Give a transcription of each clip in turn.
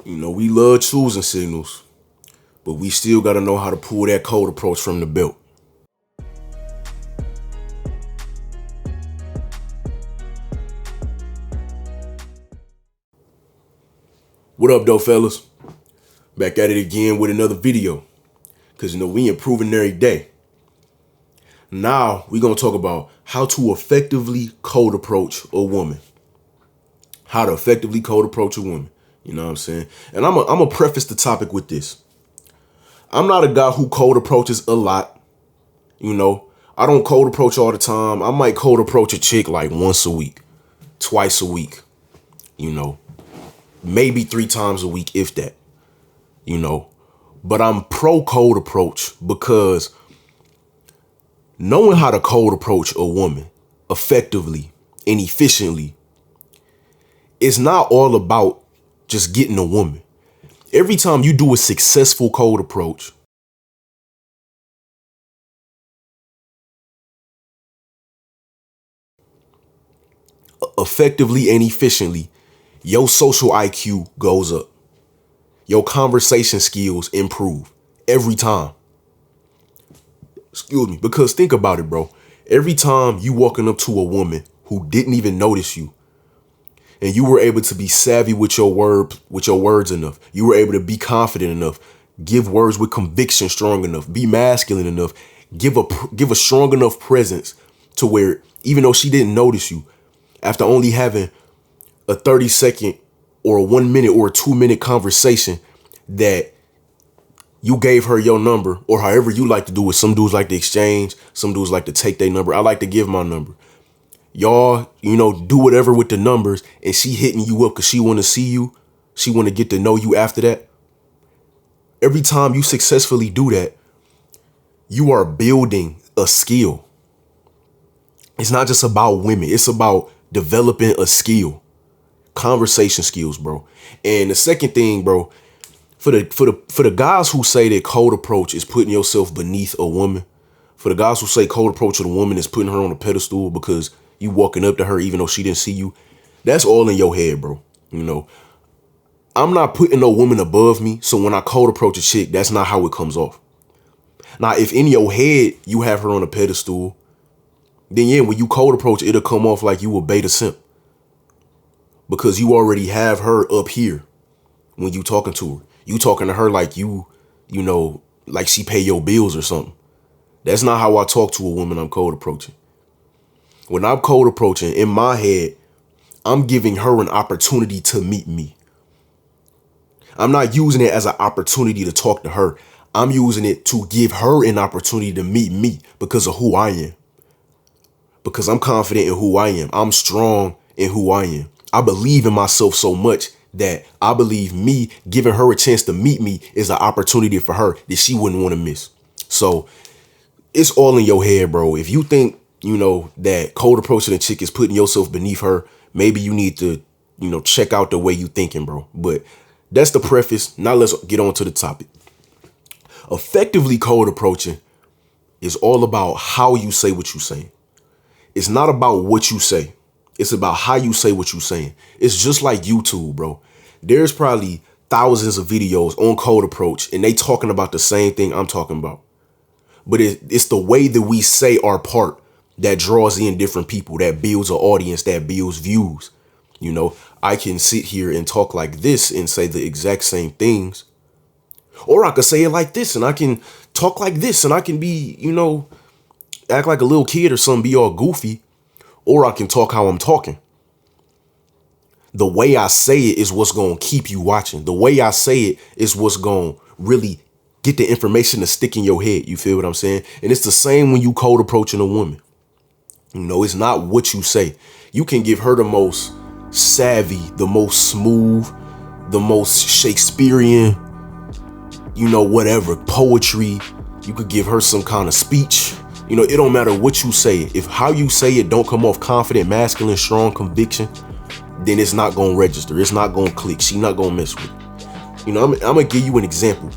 We love choosing signals, but we still got to know how to pull that cold approach from the belt. What up, though, fellas? Back at it again with another video. Because, we improving every day. Now, we're going to talk about how to effectively cold approach a woman. How to effectively cold approach a woman. You know what I'm saying? And I'm going to preface the topic with this. I'm not a guy who cold approaches a lot. I don't cold approach all the time. I might cold approach a chick like once a week, twice a week, maybe 3 times a week, if that, But I'm pro cold approach because knowing how to cold approach a woman effectively and efficiently is not all about just getting a woman. Every time you do a successful cold approach, effectively and efficiently, your social IQ goes up. Your conversation skills improve every time. Excuse me, because think about it, bro. Every time you walking up to a woman who didn't even notice you, and you were able to be savvy with your words enough, you were able to be confident enough, give words with conviction strong enough, be masculine enough, give a strong enough presence to where even though she didn't notice you, after only having a 30-second or a 1 minute or a 2 minute conversation, that you gave her your number, or however you like to do it. Some dudes like to exchange, some dudes like to take their number. I like to give my number. Y'all, do whatever with the numbers, and she hitting you up because she want to see you. She want to get to know you after that. Every time you successfully do that, you are building a skill. It's not just about women. It's about developing a skill. Conversation skills, bro. And the second thing, bro, for the guys who say that cold approach is putting yourself beneath a woman, for the guys who say cold approach with a woman is putting her on a pedestal because you walking up to her even though she didn't see you, that's all in your head, bro. I'm not putting no woman above me, so when I cold approach a chick, that's not how it comes off. Now, if in your head you have her on a pedestal, then yeah, when you cold approach, it'll come off like you a beta simp. Because you already have her up here when you talking to her. You talking to her like like she pay your bills or something. That's not how I talk to a woman I'm cold approaching. When I'm cold approaching, in my head, I'm giving her an opportunity to meet me. I'm not using it as an opportunity to talk to her. I'm using it to give her an opportunity to meet me because of who I am. Because I'm confident in who I am. I'm strong in who I am. I believe in myself so much that I believe me giving her a chance to meet me is an opportunity for her that she wouldn't want to miss. So it's all in your head, bro. If you think, that cold approaching a chick is putting yourself beneath her, maybe you need to, check out the way you thinking, bro. But that's the preface. Now let's get on to the topic. Effectively cold approaching is all about how you say what you're saying. It's not about what you say. It's about how you say what you're saying. It's just like YouTube, bro. There's probably thousands of videos on cold approach and they talking about the same thing I'm talking about. But it's the way that we say our part that draws in different people, that builds an audience, that builds views. I can sit here and talk like this and say the exact same things. Or I could say it like this and I can talk like this and I can be, act like a little kid or something, be all goofy. Or I can talk how I'm talking. The way I say it is what's going to keep you watching. The way I say it is what's going to really get the information to stick in your head. You feel what I'm saying? And it's the same when you cold approaching a woman. It's not what you say. You can give her the most savvy, the most smooth, the most Shakespearean, whatever, poetry. You could give her some kind of speech. It don't matter what you say. If how you say it don't come off confident, masculine, strong conviction, then it's not going to register. It's not going to click. She not going to mess with it. I'm going to give you an example.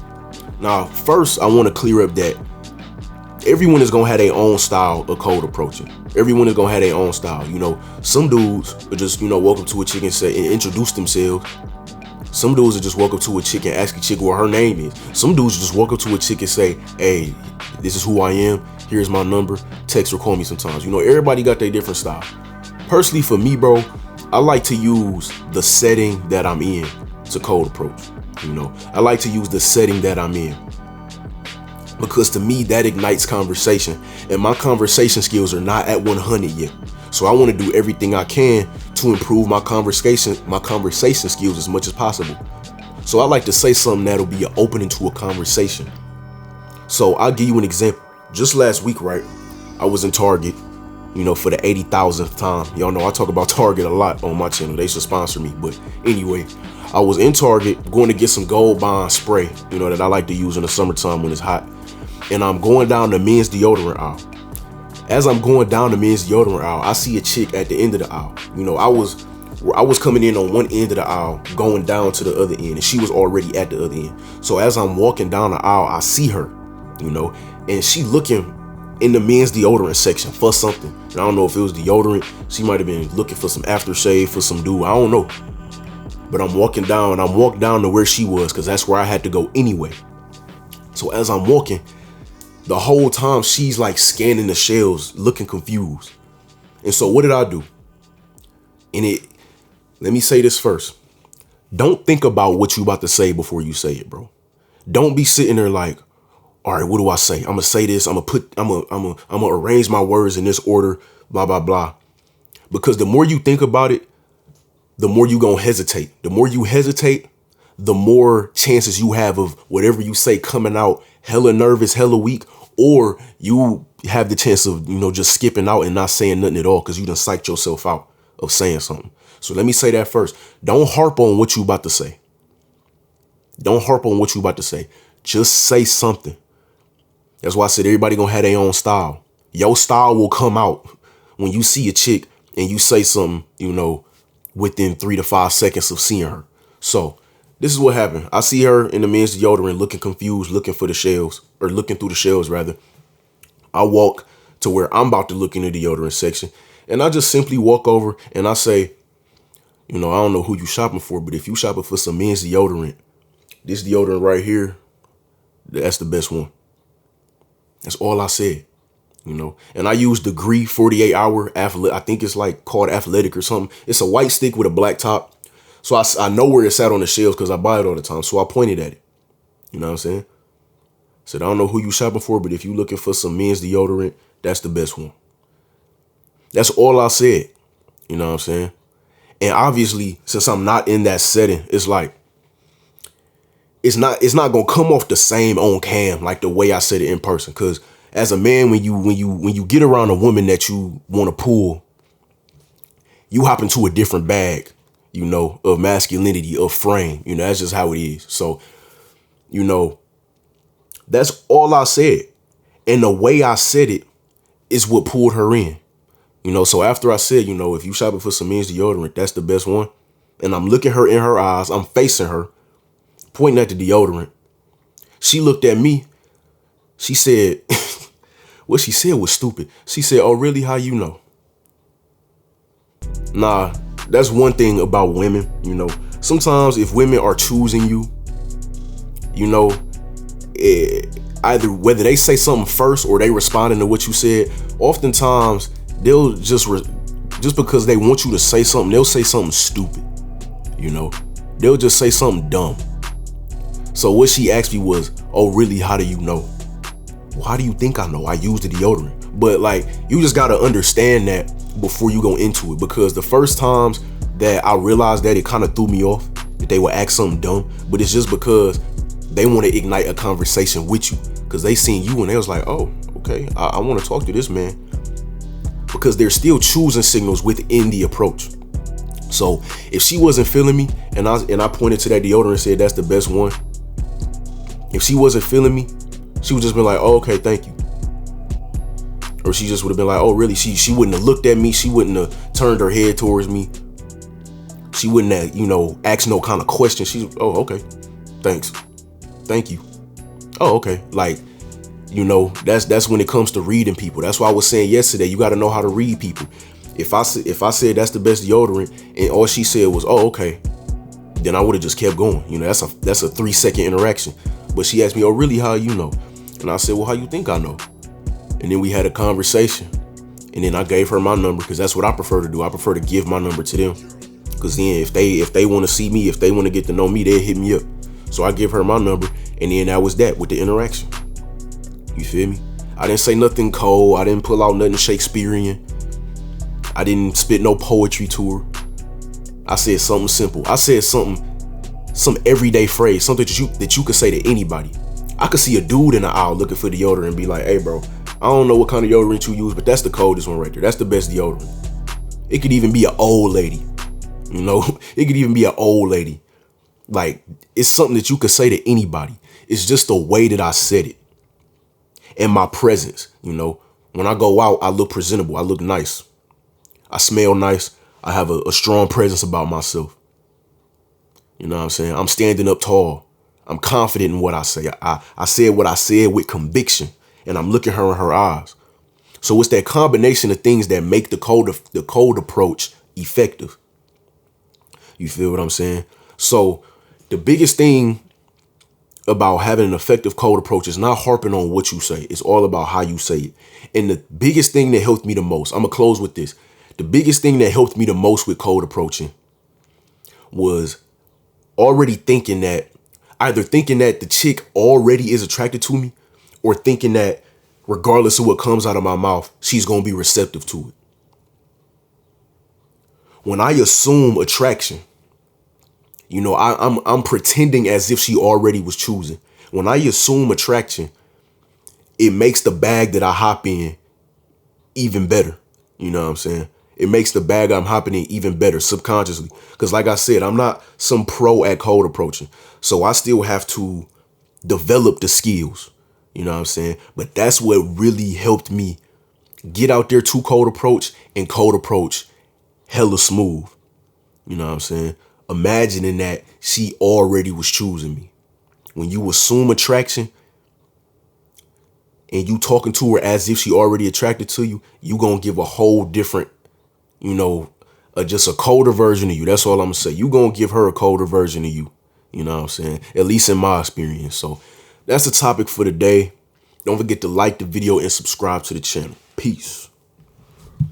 Now, first, I want to clear up that everyone is going to have their own style of cold approaching. Everyone is going to have their own style. Some dudes are just, welcome to a chick and say and introduce themselves. Some dudes will just walk up to a chick and ask a chick what her name is. Some dudes will just walk up to a chick and say, hey, this is who I am. Here's my number. Text or call me sometimes. You know, everybody got their different style. Personally, for me, bro, I like to use the setting that I'm in to cold approach. You know, I like to use the setting that I'm in, because to me, that ignites conversation. And my conversation skills are not at 100 yet. So I want to do everything I can to improve my conversation skills as much as possible. So I like to say something that'll be an opening to a conversation. So I'll give you an example. Just last week, right, I was in Target, you know, for the 80,000th time. Y'all know I talk about Target a lot on my channel. They should sponsor me. But anyway, I was in Target going to get some Gold Bond spray, you know, that I like to use in the summertime when it's hot. And I'm going down the men's deodorant aisle. As I'm going down the men's deodorant aisle, I see a chick at the end of the aisle. You know, I was coming in on one end of the aisle, going down to the other end, and she was already at the other end. So as I'm walking down the aisle, I see her, you know, and she looking in the men's deodorant section for something. And I don't know if it was deodorant. She might have been looking for some aftershave for some dude. I don't know. But I'm walking down, and I'm walking down to where she was, because that's where I had to go anyway. So as I'm walking, the whole time she's like scanning the shelves, looking confused. And so what did I do? Let me say this first. Don't think about what you about to say before you say it, bro. Don't be sitting there like, all right, what do I say? I'm gonna say this. I'm gonna arrange my words in this order, blah, blah, blah. Because the more you think about it, the more you gonna hesitate. The more you hesitate, the more chances you have of whatever you say coming out hella nervous, hella weak, or you have the chance of, you know, just skipping out and not saying nothing at all because you done psyched yourself out of saying something. So let me say that first. Don't harp on what you about to say. Don't harp on what you about to say. Just say something. That's why I said everybody gonna have their own style. Your style will come out when you see a chick and you say something, you know, within 3 to 5 seconds of seeing her. So this is what happened. I see her in the men's deodorant looking confused, looking for the shelves, or looking through the shelves rather. I walk to where I'm about to look in the deodorant section, and I just simply walk over and I say, you know, I don't know who you shopping for, but if you shopping for some men's deodorant, this deodorant right here, that's the best one. That's all I said, you know. And I use Degree 48 hour athletic. I think it's like called Athletic or something. It's a white stick with a black top. So I know where it's at on the shelves because I buy it all the time. So I pointed at it. You know what I'm saying? Said, I don't know who you shopping for, but if you looking for some men's deodorant, that's the best one. That's all I said. You know what I'm saying? And obviously, since I'm not in that setting, it's like, it's not gonna come off the same on cam like the way I said it in person. Cause as a man, when you get around a woman that you want to pull, you hop into a different bag, you know, of masculinity, of frame. You know, that's just how it is. So, you know, that's all I said. And the way I said it is what pulled her in. You know, so after I said, you know, if you shopping for some men's deodorant, that's the best one. And I'm looking her in her eyes. I'm facing her, pointing at the deodorant. She looked at me. She said, what she said was stupid. She said, oh, really? How you know? Nah, that's one thing about women. You know, sometimes if women are choosing you, you know, either whether they say something first or they responding to what you said, oftentimes they'll just because they want you to say something, they'll say something stupid. You know, they'll just say something dumb. So what she asked me was, oh, really? How do you know? Well, how do you think I know? I use the deodorant. But like, you just got to understand that before you go into it, because the first times that I realized that, it kind of threw me off that they would ask something dumb, but it's just because they want to ignite a conversation with you because they seen you and they was like, oh, okay, I want to talk to this man, because they're still choosing signals within the approach. So if she wasn't feeling me and I pointed to that deodorant and said, that's the best one. If she wasn't feeling me, she would just been like, oh, okay, thank you. Or she just would have been like, oh, really? She wouldn't have looked at me. She wouldn't have turned her head towards me. She wouldn't have, you know, asked no kind of question. She's, oh, okay, thanks. Thank you. Oh, okay. Like, you know, that's when it comes to reading people. That's why I was saying yesterday, you got to know how to read people. If I said that's the best deodorant and all she said was, oh, okay, then I would have just kept going. You know, that's a 3-second interaction. But she asked me, oh, really, how you know? And I said, well, how you think I know? And then we had a conversation. And then I gave her my number, because that's what I prefer to do. I prefer to give my number to them. Because then if they want to see me, if they want to get to know me, they'll hit me up. So I give her my number, and then that was that with the interaction. You feel me? I didn't say nothing cold. I didn't pull out nothing Shakespearean. I didn't spit no poetry to her. I said something simple. I said some everyday phrase, something that you could say to anybody. I could see a dude in the aisle looking for deodorant and be like, hey, bro, I don't know what kind of deodorant you use, but that's the coldest one right there. That's the best deodorant. It could even be an old lady. You know, it could even be an old lady. Like, it's something that you could say to anybody. It's just the way that I said it. And my presence, you know, when I go out, I look presentable. I look nice. I smell nice. I have a strong presence about myself. You know what I'm saying? I'm standing up tall. I'm confident in what I say. I said what I said with conviction, and I'm looking her in her eyes. So it's that combination of things that make the cold approach effective. You feel what I'm saying? So the biggest thing about having an effective cold approach is not harping on what you say. It's all about how you say it. And the biggest thing that helped me the most, I'm going to close with this. The biggest thing that helped me the most with cold approaching was already thinking that, either thinking that the chick already is attracted to me, or thinking that regardless of what comes out of my mouth, she's going to be receptive to it. When I assume attraction, you know, I'm pretending as if she already was choosing. When I assume attraction, it makes the bag that I hop in even better. You know what I'm saying? It makes the bag I'm hopping in even better subconsciously. Because like I said, I'm not some pro at cold approaching. So I still have to develop the skills. You know what I'm saying? But that's what really helped me get out there to cold approach, and cold approach hella smooth. You know what I'm saying? Imagining that she already was choosing me. When you assume attraction and you talking to her as if she already attracted to you, you gonna give a whole different, you know, just a colder version of you. That's all I'm gonna say. You gonna give her a colder version of you. You know what I'm saying? At least in my experience. So that's the topic for today. Don't forget to like the video and subscribe to the channel. Peace.